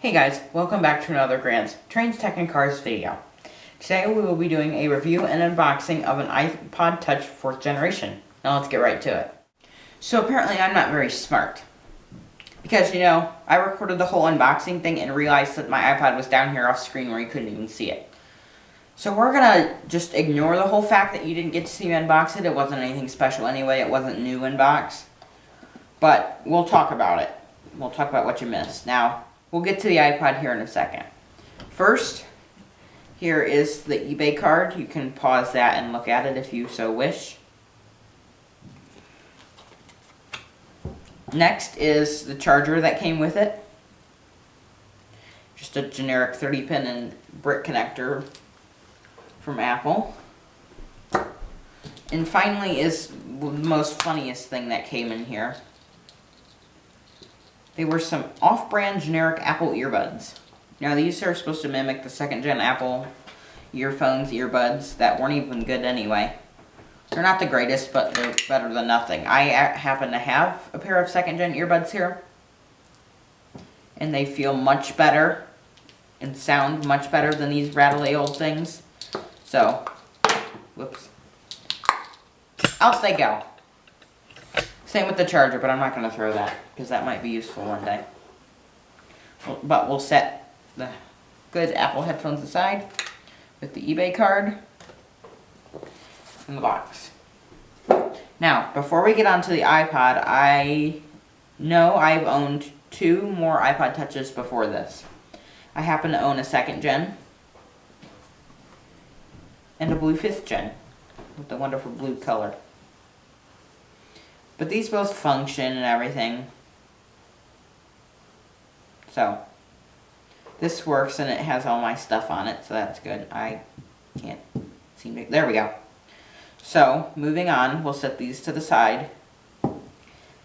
Hey guys, welcome back to another Grants Trains, Tech, and Cars video. Today we will be doing a review and unboxing of an Ipod Touch 4th generation. Now let's get right to it. So apparently I'm not very smart. Because, I recorded the whole unboxing thing and realized that my iPod was down here off screen where you couldn't even see it. So we're gonna just ignore the whole fact that you didn't get to see me unbox it. It wasn't anything special anyway, it wasn't new unbox. But we'll talk about it. We'll talk about what you missed. Now, we'll get to the iPod here in a second. First, here is the eBay card. You can pause that and look at it if you so wish. Next is the charger that came with it. Just a generic 30-pin and brick connector from Apple. And finally is the most funniest thing that came in here. They were some off-brand generic Apple earbuds. Now these are supposed to mimic the 2nd gen Apple earbuds that weren't even good anyway. They're not the greatest, but they're better than nothing. I happen to have a pair of 2nd gen earbuds here. And they feel much better and sound much better than these rattly old things. So, whoops. Out they go. Same with the charger, but I'm not going to throw that, because that might be useful one day. But we'll set the good Apple headphones aside with the eBay card in the box. Now, before we get onto the iPod, I know I've owned 2 more iPod Touches before this. I happen to own a 2nd gen and a blue 5th gen with the wonderful blue color. But these both function and everything. So, this works and it has all my stuff on it, so that's good. I can't seem to... There we go. So, moving on, we'll set these to the side.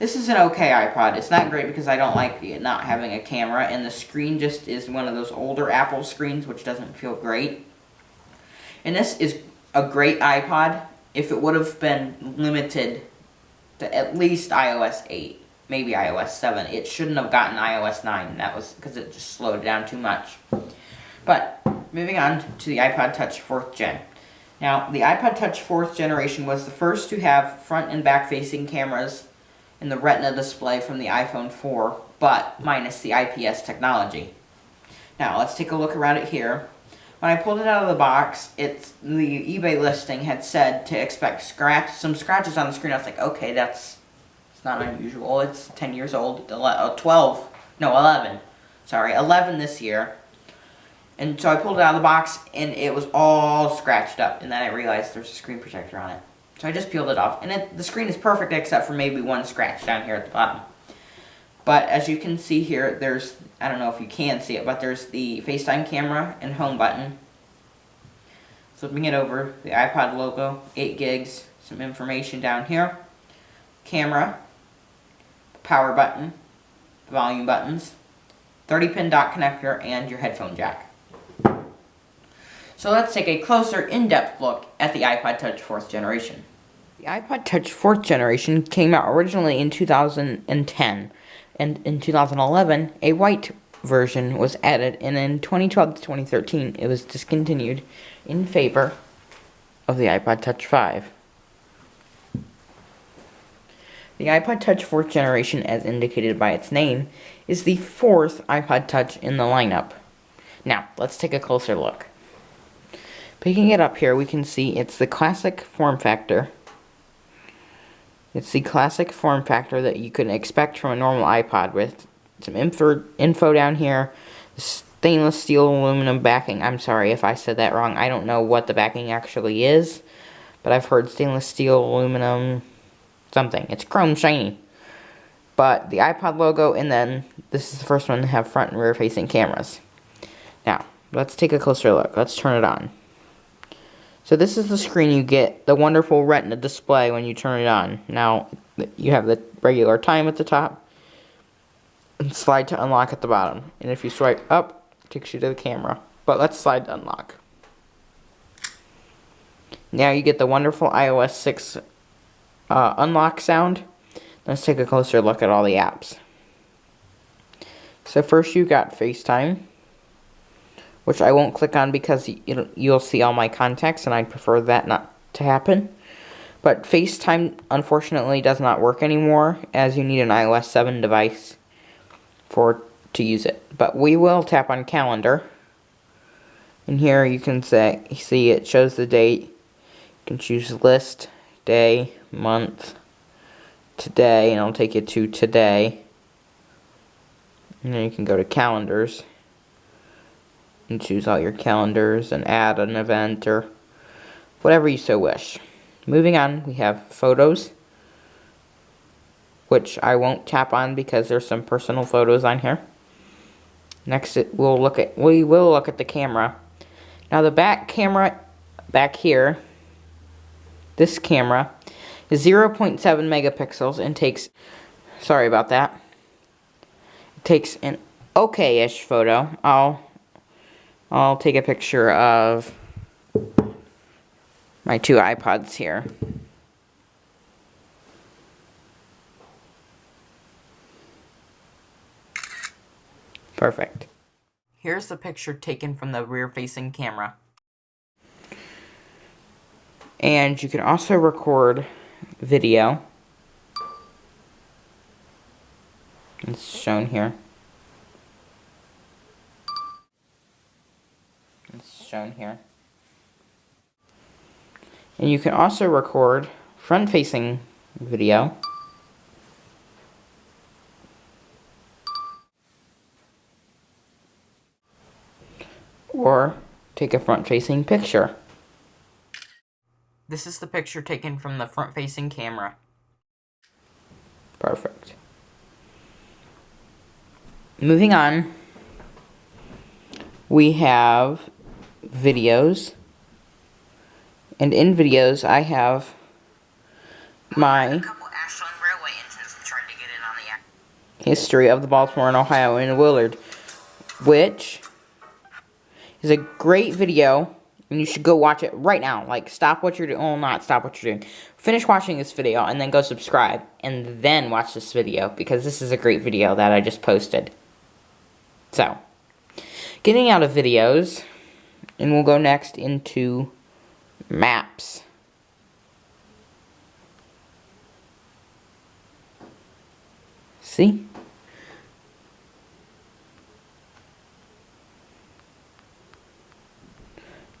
This is an okay iPod. It's not great because I don't like it not having a camera, and the screen just is one of those older Apple screens, which doesn't feel great. And this is a great iPod if it would have been limited to at least iOS 8, maybe iOS 7. It shouldn't have gotten iOS 9. That was because it just slowed down too much. But moving on to the Ipod Touch 4th gen. Now, the Ipod Touch 4th generation was the first to have front and back facing cameras in the Retina display from the iPhone 4, but minus the IPS technology. Now, let's take a look around it here. When I pulled it out of the box, the eBay listing had said to expect some scratches on the screen. I was like, okay, it's not unusual. It's 10 years old, 11 this year. And so I pulled it out of the box, and it was all scratched up. And then I realized there's a screen protector on it. So I just peeled it off. And the screen is perfect except for maybe one scratch down here at the bottom. But as you can see here, there's, I don't know if you can see it, but there's the FaceTime camera and home button. Flipping it over, the iPod logo, 8 gigs, some information down here. Camera, power button, volume buttons, 30-pin dock connector, and your headphone jack. So let's take a closer, in-depth look at the Ipod Touch 4th generation. The Ipod Touch 4th generation came out originally in 2010. And in 2011, a white version was added, and in 2012 to 2013, it was discontinued in favor of the Ipod Touch 5. The Ipod Touch 4th generation, as indicated by its name, is the 4th iPod Touch in the lineup. Now, let's take a closer look. Picking it up here, we can see it's the classic form factor. It's the classic form factor that you could expect from a normal iPod, with some info down here, stainless steel aluminum backing. I'm sorry if I said that wrong. I don't know what the backing actually is, but I've heard stainless steel, aluminum, something. It's chrome shiny. But the iPod logo, and then this is the first one to have front and rear facing cameras. Now, let's take a closer look. Let's turn it on. So this is the screen you get, the wonderful Retina display when you turn it on. Now, you have the regular time at the top, and slide to unlock at the bottom. And if you swipe up, it takes you to the camera. But let's slide to unlock. Now you get the wonderful iOS 6 unlock sound. Let's take a closer look at all the apps. So first you got FaceTime, which I won't click on because you'll see all my contacts, and I'd prefer that not to happen. But FaceTime, unfortunately, does not work anymore, as you need an iOS 7 device to use it. But we will tap on Calendar. And here you can see it shows the date. You can choose List, Day, Month, Today, and it'll take you to Today. And then you can go to Calendars and choose all your calendars and add an event or whatever you so wish. Moving on, we have Photos, which I won't tap on because there's some personal photos on here. Next, we will look at the camera. Now the back camera back here, this camera is 0.7 megapixels and takes, sorry about that, it takes an okay-ish photo. I'll take a picture of my two iPods here. Perfect. Here's the picture taken from the rear-facing camera. And you can also record video. It's shown here. It's shown here. And you can also record front-facing video. Or take a front-facing picture. This is the picture taken from the front-facing camera. Perfect. Moving on, we have videos. And in videos, I have my history of the Baltimore and Ohio and Willard, which is a great video, and you should go watch it right now. Like, stop what you're doing. Well, not stop what you're doing. Finish watching this video, and then go subscribe, and then watch this video, because this is a great video that I just posted. So, getting out of videos, and we'll go next into maps. See?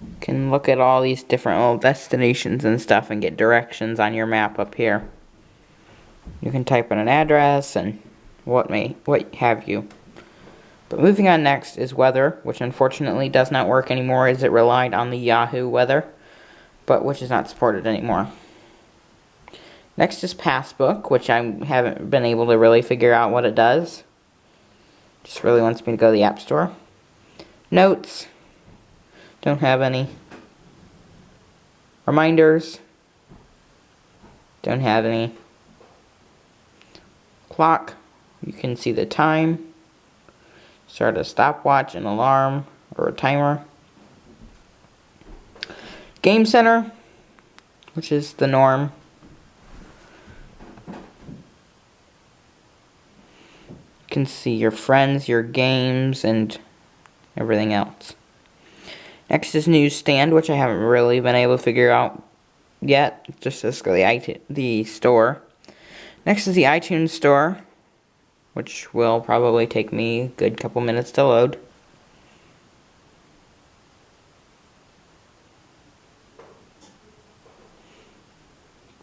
You can look at all these different little destinations and stuff and get directions on your map up here. You can type in an address and what have you. But moving on next is weather, which unfortunately does not work anymore as it relied on the Yahoo weather, but which is not supported anymore. Next is Passbook, which I haven't been able to really figure out what it does. Just really wants me to go to the App Store. Notes. Don't have any. Reminders. Don't have any. Clock. You can see the time. Start a stopwatch, an alarm, or a timer. Game Center, which is the norm. You can see your friends, your games, and everything else. Next is Newsstand, which I haven't really been able to figure out yet. Just let's go to the store. Next is the iTunes Store, which will probably take me a good couple minutes to load.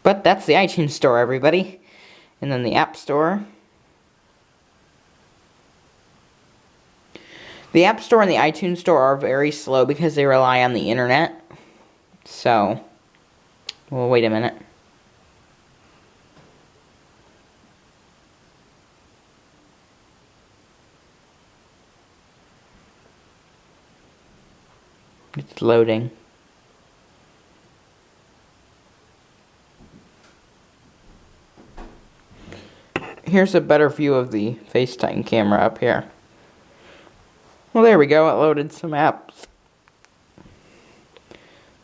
But that's the iTunes Store, everybody. And then the App Store. The App Store and the iTunes Store are very slow because they rely on the internet. So, well, wait a minute. It's loading. Here's a better view of the FaceTime camera up here. Well, there we go. It loaded some apps.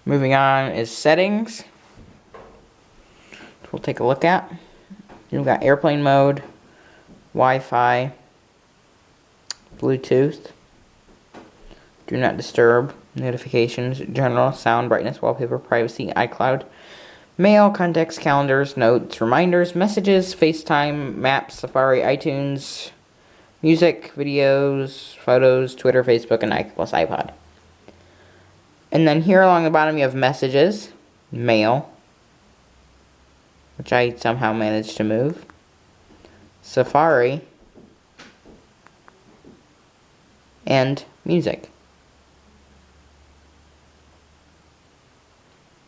Moving on is settings. We'll take a look at. You've got airplane mode, Wi-Fi, Bluetooth, do not disturb, notifications, general, sound, brightness, wallpaper, privacy, iCloud, mail, contacts, calendars, notes, reminders, messages, FaceTime, Maps, Safari, iTunes, music, videos, photos, Twitter, Facebook, and plus iPod. And then here along the bottom you have messages, mail, which I somehow managed to move, Safari, and music,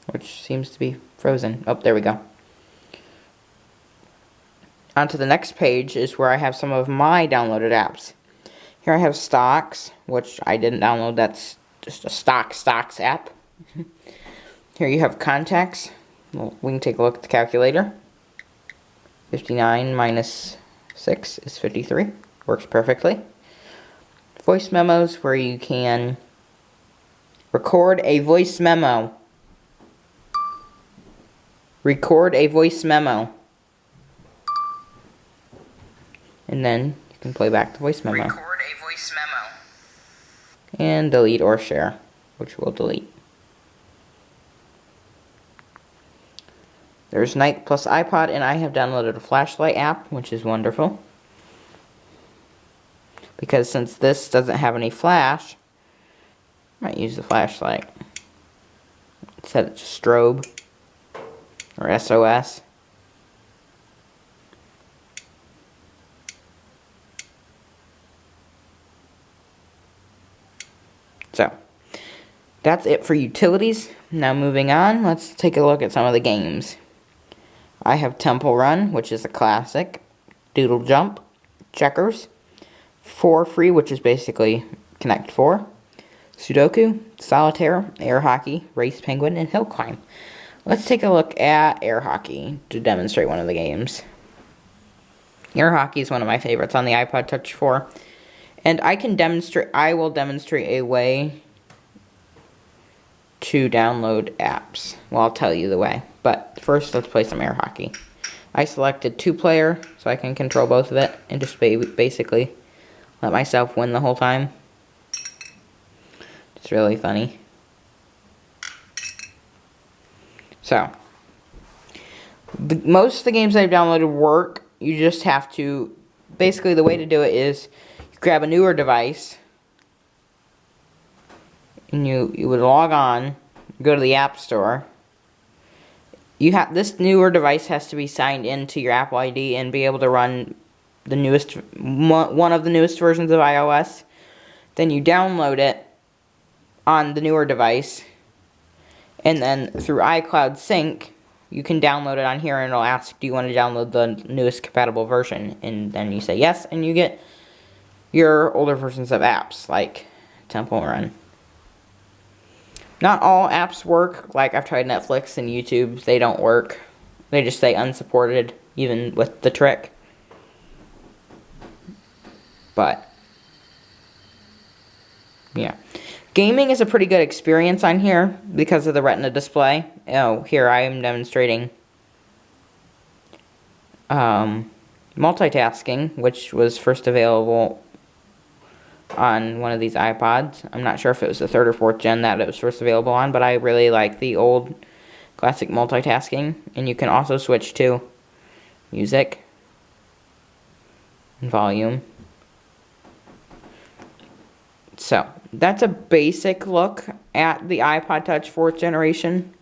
which seems to be frozen. Oh, there we go. On to the next page is where I have some of my downloaded apps. Here I have Stocks, which I didn't download. That's just a Stocks app. Here you have Contacts. Well, we can take a look at the calculator. 59 minus 6 is 53. Works perfectly. Voice memos, where you can record a voice memo. Record a voice memo. And then you can play back the voice memo. Record a voice memo. And delete or share, which we'll delete. There's Night plus iPod, and I have downloaded a flashlight app, which is wonderful. Because since this doesn't have any flash, I might use the flashlight. Set it to strobe or SOS. So, that's it for utilities. Now moving on, let's take a look at some of the games. I have Temple Run, which is a classic, Doodle Jump, Checkers, 4 Free, which is basically Connect 4, Sudoku, Solitaire, Air Hockey, Race Penguin, and Hill Climb. Let's take a look at Air Hockey to demonstrate one of the games. Air Hockey is one of my favorites on the Ipod Touch 4. And I will demonstrate a way to download apps. Well, I'll tell you the way. But first, let's play some Air Hockey. I selected 2-player, so I can control both of it, and just basically let myself win the whole time. It's really funny. So, most of the games I've downloaded work. You just have to, basically the way to do it is, grab a newer device, and you would log on, go to the App Store. This newer device has to be signed into your Apple ID and be able to run the newest one of the newest versions of iOS. Then you download it on the newer device, and then through iCloud Sync, you can download it on here, and it'll ask, do you want to download the newest compatible version? And then you say yes, and you get your older versions of apps, like Temple Run. Not all apps work. Like, I've tried Netflix and YouTube. They don't work. They just say unsupported, even with the trick. But, yeah. Gaming is a pretty good experience on here because of the Retina display. Oh, here I am demonstrating multitasking, which was first available on one of these iPods. I'm not sure if it was the 3rd or 4th gen that it was first available on, but I really like the old classic multitasking. And you can also switch to music and volume. So, that's a basic look at the Ipod Touch 4th generation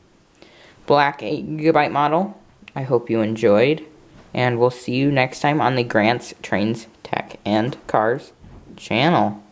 black 8GB model. I hope you enjoyed, and we'll see you next time on the Grants, Trains, Tech, and Cars channel.